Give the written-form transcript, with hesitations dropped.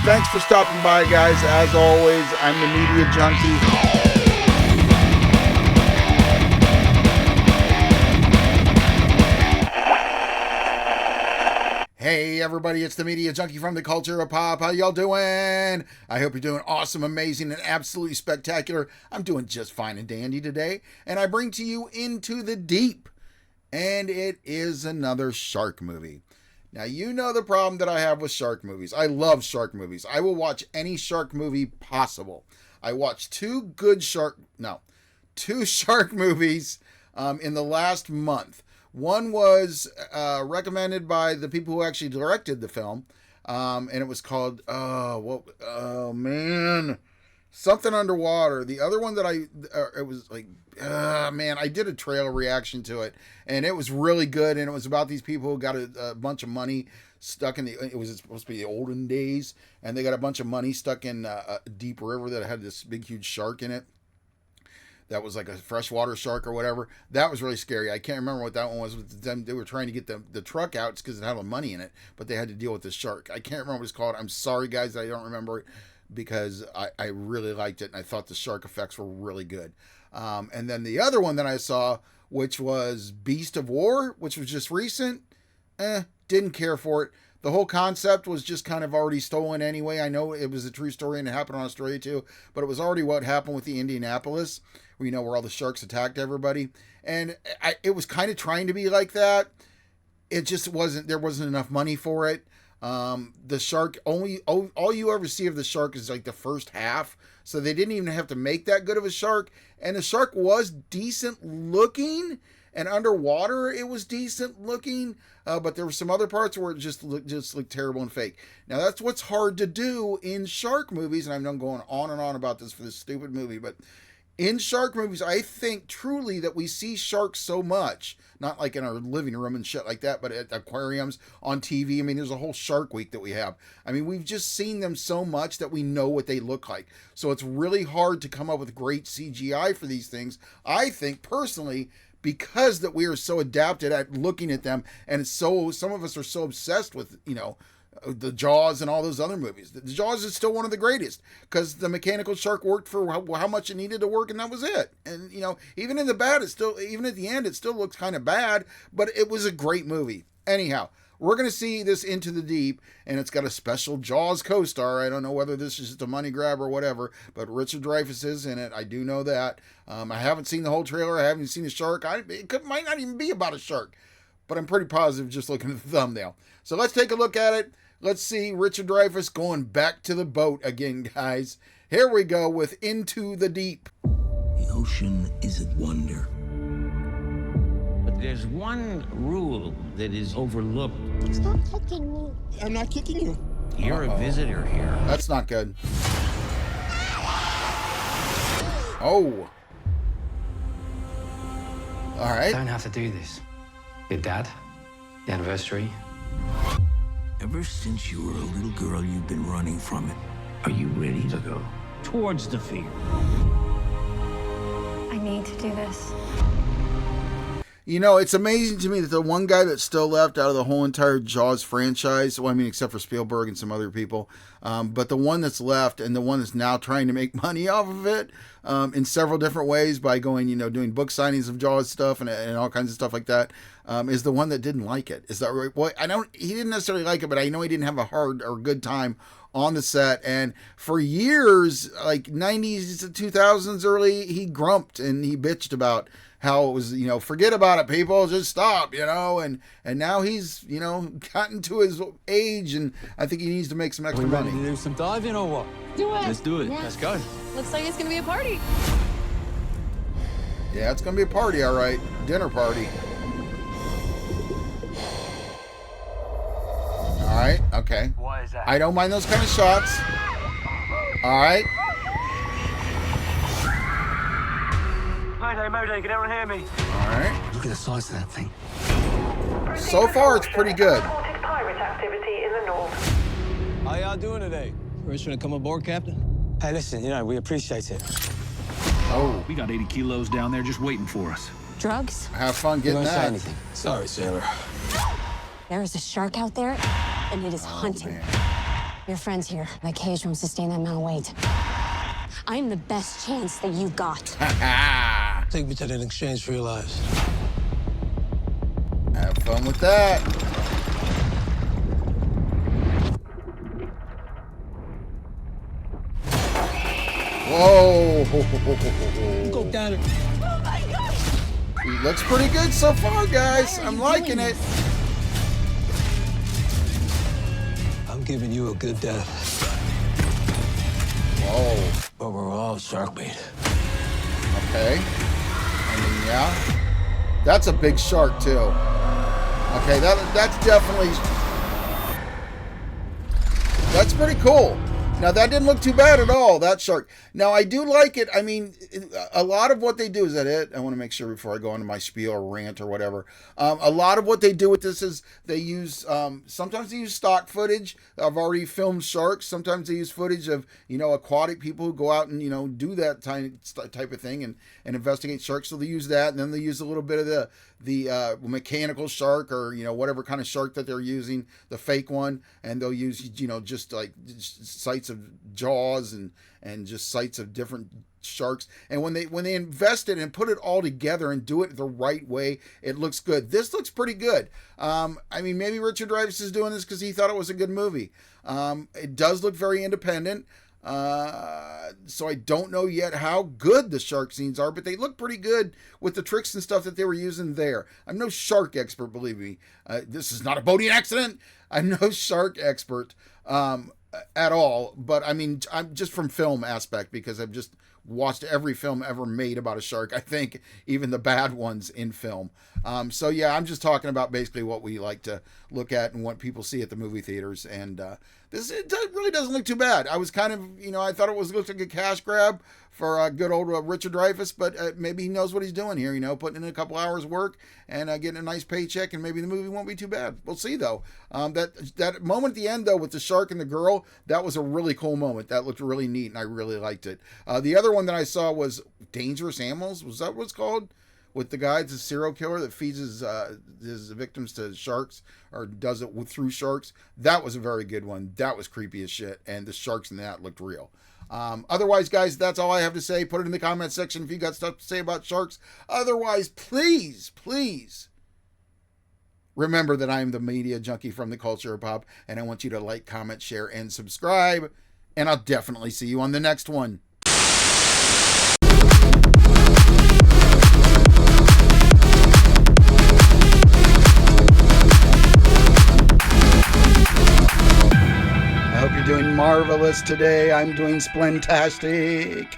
Thanks for stopping by, guys. As always, I'm the Media Junkie. Hey everybody, it's the Media Junkie from the Culture of Pop. How y'all doing? I hope you're doing awesome, amazing, and absolutely spectacular. I'm doing just fine and dandy today, and I bring to you Into the Deep, and it is another shark movie. Now, you know the problem that I have with shark movies. I love shark movies. I will watch any shark movie possible. I watched two shark movies in the last month. One was recommended by the people who actually directed the film, and it was called, something underwater. The other one that I did a trailer reaction to it, and it was really good, and it was about these people who got a bunch of money stuck in it was supposed to be the olden days, and they got a bunch of money stuck in a deep river that had this big, huge shark in it. That was like a freshwater shark or whatever. That was really scary. I can't remember what that one was. They were trying to get the truck out. It's because it had money in it, but they had to deal with this shark. I can't remember what it's called. I'm sorry, guys, I don't remember it, because I really liked it, and I thought the shark effects were really good. And then the other one that I saw, which was Beast of War, which was just recent, didn't care for it. The whole concept was just kind of already stolen anyway. I know it was a true story and it happened in Australia too, but it was already what happened with the Indianapolis, where all the sharks attacked everybody. And it was kind of trying to be like that. It just wasn't, there wasn't enough money for it. The shark, all you ever see of the shark is like the first half. So they didn't even have to make that good of a shark. And the shark was decent looking, and underwater it was decent looking. But there were some other parts where it just looked terrible and fake. Now that's what's hard to do in shark movies. And I'm not going on and on about this for this stupid movie, but in shark movies, I think truly that we see sharks so much, not like in our living room and shit like that, but at aquariums, on TV. I mean, there's a whole Shark Week that we have. I mean, we've just seen them so much that we know what they look like. So it's really hard to come up with great CGI for these things, I think, personally, because that we are so adapted at looking at them, and it's so, some of us are so obsessed with, the Jaws and all those other movies. The Jaws is still one of the greatest because the mechanical shark worked for how much it needed to work, and that was it. And even in the bad, even at the end, it still looks kind of bad, but it was a great movie. Anyhow, we're going to see this Into the Deep, and it's got a special Jaws co-star. I don't know whether this is just a money grab or whatever, but Richard Dreyfuss is in it. I do know that. I haven't seen the whole trailer. I haven't seen the shark. Might not even be about a shark, but I'm pretty positive just looking at the thumbnail. So let's take a look at it. Let's see Richard Dreyfuss going back to the boat again, guys. Here we go with Into the Deep. The ocean is a wonder. But there's one rule that is overlooked. Stop kicking me. I'm not kicking you. You're a visitor here. That's not good. Oh. All right. Don't have to do this. Your dad, the anniversary. Ever since you were a little girl, you've been running from it. Are you ready to go? Towards the fear. I need to do this. It's amazing to me that the one guy that's still left out of the whole entire Jaws franchise, well, I mean, except for Spielberg and some other people, but the one that's left and the one that's now trying to make money off of it in several different ways by going, doing book signings of Jaws stuff and all kinds of stuff like that, is the one that didn't like it. Is that right? Well, he didn't necessarily like it, but I know he didn't have a hard or good time on the set. And for years, like 90s to 2000s early, he grumped and he bitched about how it was, forget about it, people, just stop, and now he's, gotten to his age, and I think he needs to make some extra money. Ready to do some diving or what? Do it. Let's do it. Yeah. Let's go. Looks like it's gonna be a party. Yeah, it's gonna be a party, all right. Dinner party. All right, okay. What is that? I don't mind those kind of shots. All right. Mayday, can everyone hear me? All right. Look at the size of that thing. So far, it's pretty good. Pirate activity in the north. How y'all doing today? Ready to come aboard, Captain? Hey, listen, we appreciate it. Oh, We got 80 kilos down there just waiting for us. Drugs? have fun We getting won't say that. anything. Sorry, Sarah. There is a shark out there, and it is hunting. Man. Your friend's here. That cage won't sustain that amount of weight. I'm the best chance that you got. Take me to that exchange for your lives. Have fun with that. Whoa. Go down it. He looks pretty good so far, guys. I'm liking it. I'm giving you a good death. Whoa. But we're all shark bait. Okay. I mean, yeah. That's a big shark, too. Okay, that's definitely... That's pretty cool. Now, that didn't look too bad at all, that shark. Now, I do like it. I mean, a lot of what they do, is that it? I want to make sure before I go into my spiel or rant or whatever. A lot of what they do with this is they use, sometimes they use stock footage of already filmed sharks. Sometimes they use footage of, you know, aquatic people who go out and, you know, do that type of thing and investigate sharks. So they use that, and then they use a little bit of the mechanical shark, or, you know, whatever kind of shark that they're using, the fake one, and they'll use, you know, just like sites of jaws and just sites of different sharks. And when they invest it and put it all together and do it the right way, it looks good. This looks pretty good. I mean, maybe Richard Dreyfuss is doing this because he thought it was a good movie. It does look very independent. So I don't know yet how good the shark scenes are, but they look pretty good with the tricks and stuff that they were using there. I'm no shark expert, believe me. This is not a boating accident. I'm no shark expert at all, but I mean, I'm just from film aspect, because I've just watched every film ever made about a shark. I think even the bad ones in film. So yeah, I'm just talking about basically what we like to look at and what people see at the movie theaters. And really doesn't look too bad. I was kind of, you know, I thought it looked like a cash grab for good old Richard Dreyfuss, but maybe he knows what he's doing here, you know, putting in a couple hours work and getting a nice paycheck, and maybe the movie won't be too bad. We'll see, though. That moment at the end, though, with the shark and the girl, that was a really cool moment. That looked really neat, and I really liked it. The other one that I saw was Dangerous Animals. Was that what it's called? With the guy, it's a serial killer that feeds his victims to sharks, or does it through sharks. That was a very good one. That was creepy as shit, and the sharks in that looked real. Otherwise, guys, that's all I have to say. Put it in the comment section if you got stuff to say about sharks. Otherwise, please remember that I am the media junkie from the culture of pop, and I want you to like, comment, share, and subscribe. And I'll definitely see you on the next one. I hope you're doing marvelous today. I'm doing splentastic.